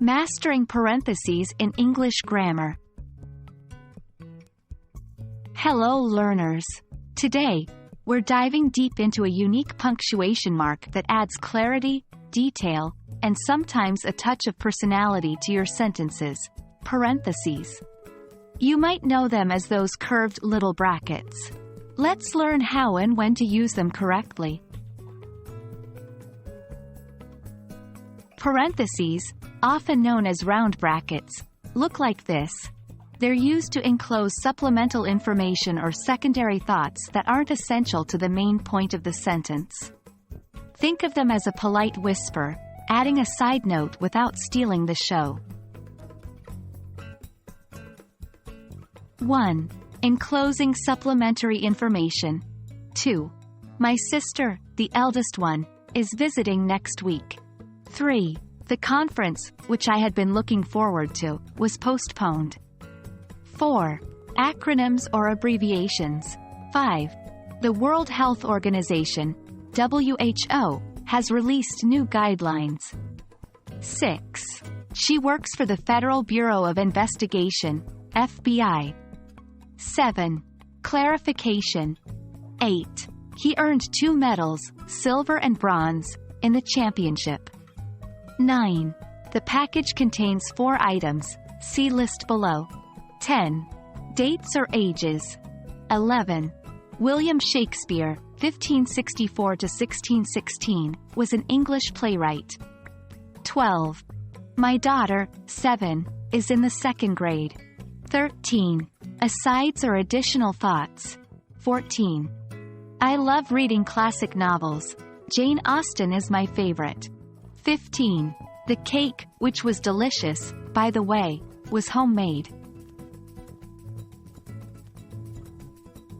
Mastering parentheses in English grammar. Hello learners! Today, we're diving deep into a unique punctuation mark that adds clarity, detail, and sometimes a touch of personality to your sentences. Parentheses. You might know them as those curved little brackets. Let's learn how and when to use them correctly. Parentheses, often known as round brackets, look like this. They're used to enclose supplemental information or secondary thoughts that aren't essential to the main point of the sentence. Think of them as a polite whisper, adding a side note without stealing the show. 1. Enclosing supplementary information. 2. My sister, the eldest one, is visiting next week. 3. The conference, which I had been looking forward to, was postponed. 4. Acronyms or abbreviations. 5. The World Health Organization, WHO, has released new guidelines. 6. She works for the Federal Bureau of Investigation, FBI. 7. Clarification. 8. He earned 2 medals, silver and bronze, in the championship. 9. The package contains 4 items, see list below. 10. Dates or ages. 11. William Shakespeare, 1564 to 1616, was an English playwright. 12. My daughter, 7, is in the 2nd grade. 13. Asides or additional thoughts. 14. I love reading classic novels. Jane Austen is my favorite. 15. The cake, which was delicious, by the way, was homemade.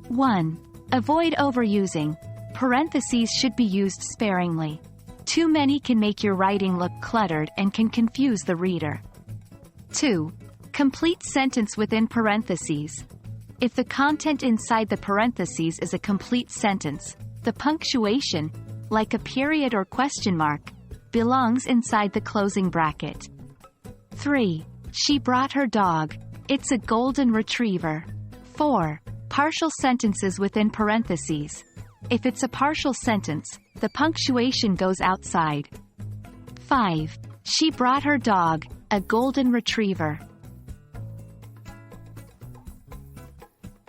1. Avoid overusing. Parentheses should be used sparingly. Too many can make your writing look cluttered and can confuse the reader. 2. Complete sentence within parentheses. If the content inside the parentheses is a complete sentence, the punctuation, like a period or question mark, belongs inside the closing bracket. 3. She brought her dog. It's a golden retriever. 4. Partial sentences within parentheses. If it's a partial sentence, the punctuation goes outside. 5. She brought her dog, a golden retriever.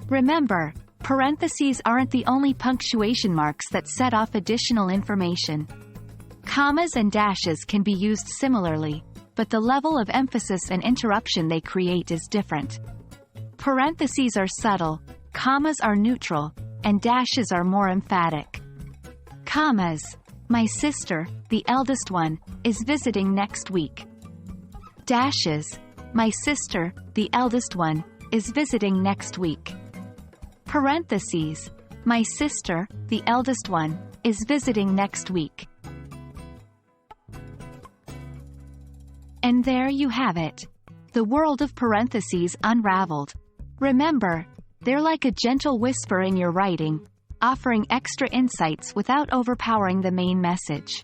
Remember, parentheses aren't the only punctuation marks that set off additional information. Commas and dashes can be used similarly, but the level of emphasis and interruption they create is different. Parentheses are subtle, commas are neutral, and dashes are more emphatic. Commas. My sister, the eldest one, is visiting next week. Dashes. My sister, the eldest one, is visiting next week. Parentheses. My sister, the eldest one, is visiting next week. And there you have it. The world of parentheses unraveled. Remember, they're like a gentle whisper in your writing, offering extra insights without overpowering the main message.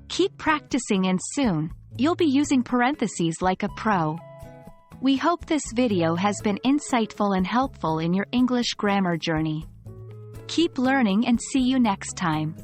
Keep practicing and soon, you'll be using parentheses like a pro. We hope this video has been insightful and helpful in your English grammar journey. Keep learning and see you next time.